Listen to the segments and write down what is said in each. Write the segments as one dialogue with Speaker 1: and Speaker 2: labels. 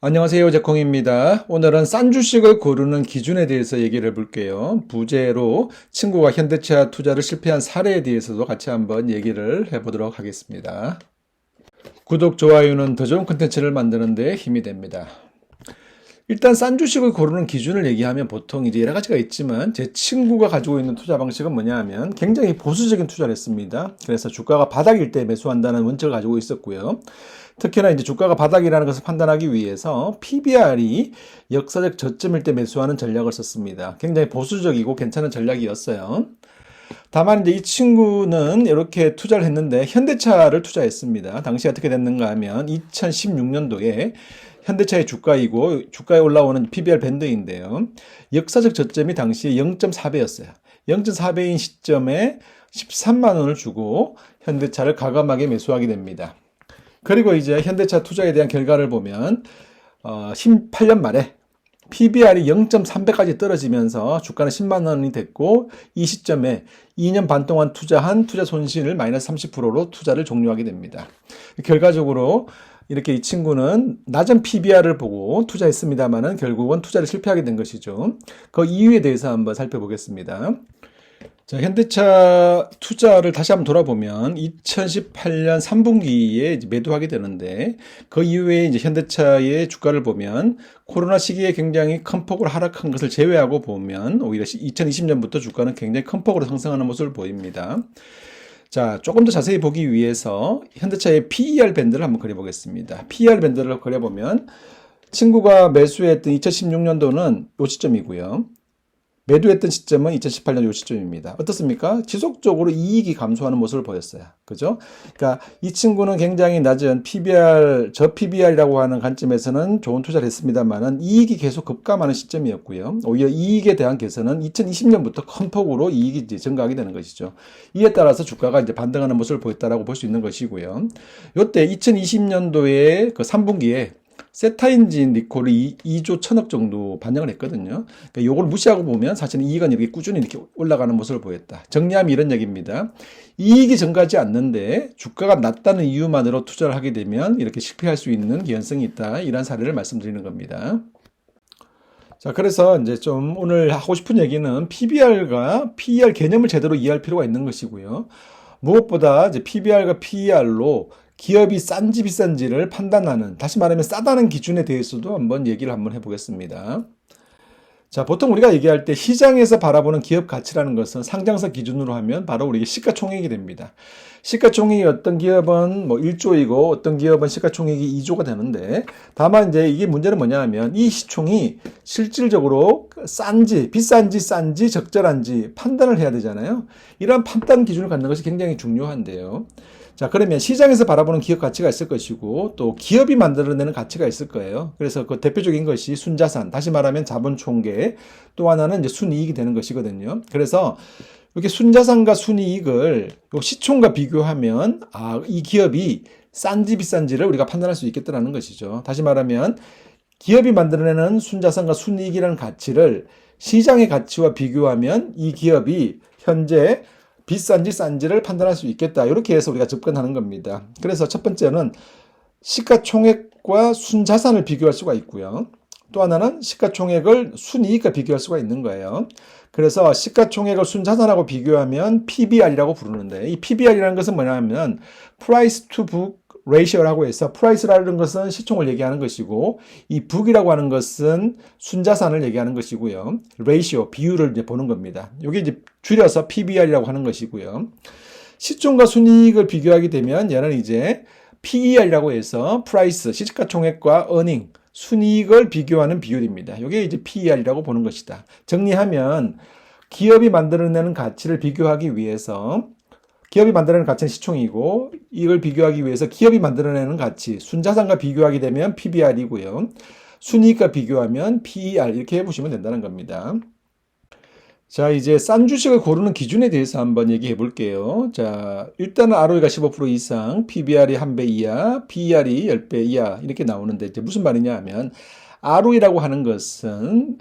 Speaker 1: 안녕하세요. 제콩입니다. 오늘은 싼 주식을 고르는 기준에 대해서 얘기를 해볼게요. 부재로 친구가 현대차 투자를 실패한 사례에 대해서도 같이 한번 얘기를 해보도록 하겠습니다. 구독, 좋아요는 더 좋은 컨텐츠를 만드는 데 힘이 됩니다. 일단 싼 주식을 고르는 기준을 얘기하면 보통 이제 여러 가지가 있지만 제 친구가 가지고 있는 투자 방식은 뭐냐 하면 굉장히 보수적인 투자를 했습니다. 그래서 주가가 바닥일 때 매수한다는 원칙을 가지고 있었고요. 특히나 이제 주가가 바닥이라는 것을 판단하기 위해서 PBR이 역사적 저점일 때 매수하는 전략을 썼습니다. 굉장히 보수적이고 괜찮은 전략이었어요. 다만 이제 이 친구는 이렇게 투자를 했는데 현대차를 투자했습니다. 당시 어떻게 됐는가 하면 2016년도에 현대차의 주가이고 주가에 올라오는 PBR 밴드인데요. 역사적 저점이 당시에 0.4배였어요. 0.4배인 시점에 13만 원을 주고 현대차를 과감하게 매수하게 됩니다. 그리고 이제 현대차 투자에 대한 결과를 보면 18년 말에 PBR이 0.3배까지 떨어지면서 주가는 10만 원이 됐고 이 시점에 2년 반 동안 투자한 투자 손실을 마이너스 30%로 투자를 종료하게 됩니다. 결과적으로 이렇게 이 친구는 낮은 PBR을 보고 투자했습니다만은 결국은 투자를 실패하게 된 것이죠. 그 이유에 대해서 한번 살펴보겠습니다. 자, 현대차 투자를 다시 한번 돌아보면 2018년 3분기에 매도하게 되는데 그 이후에 이제 현대차의 주가를 보면 코로나 시기에 굉장히 큰 폭으로 하락한 것을 제외하고 보면 오히려 2020년부터 주가는 굉장히 큰 폭으로 상승하는 모습을 보입니다. 자, 조금 더 자세히 보기 위해서 현대차의 PER 밴드를 한번 그려보겠습니다. PER 밴드를 그려보면 친구가 매수했던 2016년도는 이 시점이고요. 매도했던 시점은 2018년 요 시점입니다. 어떻습니까? 지속적으로 이익이 감소하는 모습을 보였어요. 그죠? 그러니까 이 친구는 굉장히 낮은 PBR, 저 PBR이라고 하는 관점에서는 좋은 투자를 했습니다만은 이익이 계속 급감하는 시점이었고요. 오히려 이익에 대한 개선은 2020년부터 큰 폭으로 이익이 이제 증가하게 되는 것이죠. 이에 따라서 주가가 이제 반등하는 모습을 보였다라고 볼 수 있는 것이고요. 요때 2020년도에 그 3분기에 세타인진 리콜을 2조 1000억 정도 반영을 했거든요. 그러니까 요걸 무시하고 보면 사실은 이익은 이렇게 꾸준히 이렇게 올라가는 모습을 보였다. 정리하면 이런 얘기입니다. 이익이 증가하지 않는데 주가가 낮다는 이유만으로 투자를 하게 되면 이렇게 실패할 수 있는 개연성이 있다. 이런 사례를 말씀드리는 겁니다. 자, 그래서 이제 좀 오늘 하고 싶은 얘기는 PBR과 PER 개념을 제대로 이해할 필요가 있는 것이고요. 무엇보다 이제 PBR과 PER로 기업이 싼지 비싼지를 판단하는, 다시 말하면 싸다는 기준에 대해서도 한번 얘기를 한번 해보겠습니다. 자, 보통 우리가 얘기할 때 시장에서 바라보는 기업 가치라는 것은 상장사 기준으로 하면 바로 우리가 시가총액이 됩니다. 시가총액이 어떤 기업은 뭐 1조이고 어떤 기업은 시가총액이 2조가 되는데 다만 이제 이게 문제는 뭐냐 하면 이 시총이 실질적으로 싼지, 비싼지, 싼지, 적절한지 판단을 해야 되잖아요. 이러한 판단 기준을 갖는 것이 굉장히 중요한데요. 자, 그러면 시장에서 바라보는 기업 가치가 있을 것이고 또 기업이 만들어내는 가치가 있을 거예요. 그래서 그 대표적인 것이 순자산, 다시 말하면 자본 총계, 또 하나는 이제 순이익이 되는 것이거든요. 그래서 이렇게 순자산과 순이익을 시총과 비교하면 이 기업이 싼지 비싼지를 우리가 판단할 수 있겠다는 것이죠. 다시 말하면 기업이 만들어내는 순자산과 순이익이라는 가치를 시장의 가치와 비교하면 이 기업이 현재 비싼지 싼지를 판단할 수 있겠다. 이렇게 해서 우리가 접근하는 겁니다. 그래서 첫 번째는 시가총액과 순자산을 비교할 수가 있고요. 또 하나는 시가총액을 순이익과 비교할 수가 있는 거예요. 그래서 시가총액을 순자산하고 비교하면 PBR이라고 부르는데 이 PBR이라는 것은 뭐냐면 Price to Book Ratio라고 해서 Price라는 것은 시총을 얘기하는 것이고 이 Book이라고 하는 것은 순자산을 얘기하는 것이고요. Ratio, 비율을 이제 보는 겁니다. 이게 이제 줄여서 PBR이라고 하는 것이고요. 시총과 순이익을 비교하게 되면 얘는 이제 PER이라고 해서 Price, 시가총액과 Earning, 순이익을 비교하는 비율입니다. 이게 이제 PER이라고 보는 것이다. 정리하면 기업이 만들어내는 가치를 비교하기 위해서 기업이 만들어내는 가치는 시총이고 이걸 비교하기 위해서 기업이 만들어내는 가치, 순자산과 비교하게 되면 PBR이고요. 순이익과 비교하면 PER 이렇게 해보시면 된다는 겁니다. 자, 이제 싼 주식을 고르는 기준에 대해서 한번 얘기해 볼게요. 자, 일단은 ROE가 15% 이상, PBR이 1배 이하, PER이 10배 이하 이렇게 나오는데 이제 무슨 말이냐 하면 ROE라고 하는 것은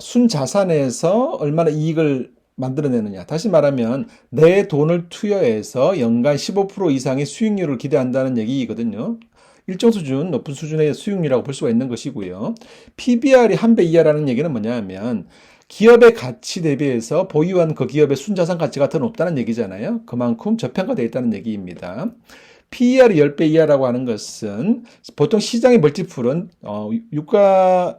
Speaker 1: 순자산에서 얼마나 이익을 만들어내느냐. 다시 말하면 내 돈을 투여해서 연간 15% 이상의 수익률을 기대한다는 얘기거든요. 일정 수준, 높은 수준의 수익률이라고 볼 수가 있는 것이고요. PBR이 한 배 이하라는 얘기는 뭐냐 하면 기업의 가치 대비해서 보유한 그 기업의 순자산 가치가 더 높다는 얘기잖아요. 그만큼 저평가되어 있다는 얘기입니다. PER이 10배 이하라고 하는 것은 보통 시장의 멀티플은 유가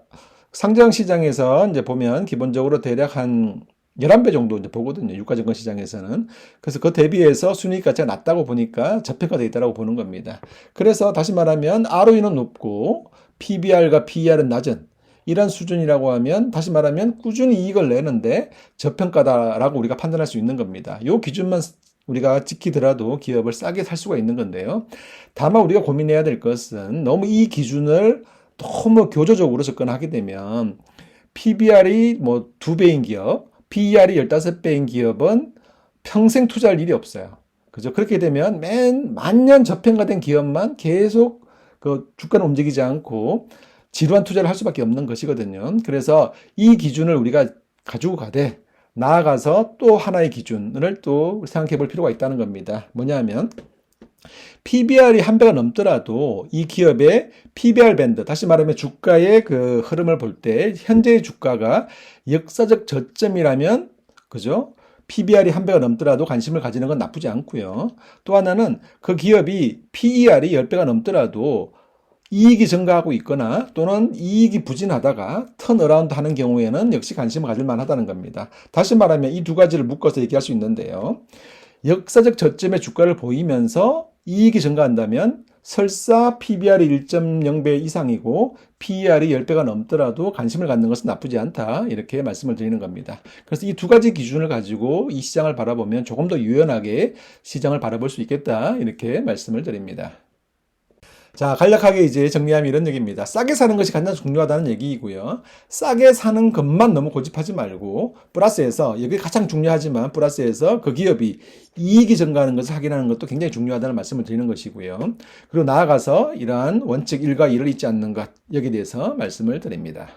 Speaker 1: 상장 시장에서 이제 보면 기본적으로 대략 한 11배 정도 이제 보거든요. 유가증권 시장에서는. 그래서 그 대비해서 순이익 가치가 낮다고 보니까 저평가되어 있다고 보는 겁니다. 그래서 다시 말하면 ROE는 높고 PBR과 PER은 낮은 이런 수준이라고 하면 다시 말하면 꾸준히 이익을 내는데 저평가다라고 우리가 판단할 수 있는 겁니다. 이 기준만 우리가 지키더라도 기업을 싸게 살 수가 있는 건데요. 다만 우리가 고민해야 될 것은 너무 이 기준을 너무 교조적으로 접근하게 되면 PBR이 뭐 2배인 기업, PER이 15배인 기업은 평생 투자할 일이 없어요. 그죠? 그렇게 되면 만년 저평가된 기업만 계속 그 주가는 움직이지 않고 지루한 투자를 할 수밖에 없는 것이거든요. 그래서 이 기준을 우리가 가지고 가되 나아가서 또 하나의 기준을 또 생각해 볼 필요가 있다는 겁니다. 뭐냐면 PBR이 한 배가 넘더라도 이 기업의 PBR 밴드, 다시 말하면 주가의 그 흐름을 볼 때 현재의 주가가 역사적 저점이라면 그죠? PBR이 한 배가 넘더라도 관심을 가지는 건 나쁘지 않고요. 또 하나는 그 기업이 PER이 10배가 넘더라도 이익이 증가하고 있거나 또는 이익이 부진하다가 턴어라운드 하는 경우에는 역시 관심을 가질 만하다는 겁니다. 다시 말하면 이 두 가지를 묶어서 얘기할 수 있는데요. 역사적 저점의 주가를 보이면서 이익이 증가한다면 설사 PBR이 1.0배 이상이고 PER이 10배가 넘더라도 관심을 갖는 것은 나쁘지 않다. 이렇게 말씀을 드리는 겁니다. 그래서 이 두 가지 기준을 가지고 이 시장을 바라보면 조금 더 유연하게 시장을 바라볼 수 있겠다. 이렇게 말씀을 드립니다. 자, 간략하게 이제 정리하면 이런 얘기입니다. 싸게 사는 것이 가장 중요하다는 얘기이고요. 싸게 사는 것만 너무 고집하지 말고 플러스해서 여기 가장 중요하지만 플러스해서 그 기업이 이익이 증가하는 것을 확인하는 것도 굉장히 중요하다는 말씀을 드리는 것이고요. 그리고 나아가서 이러한 원칙 1과 2를 잊지 않는 것 여기에 대해서 말씀을 드립니다.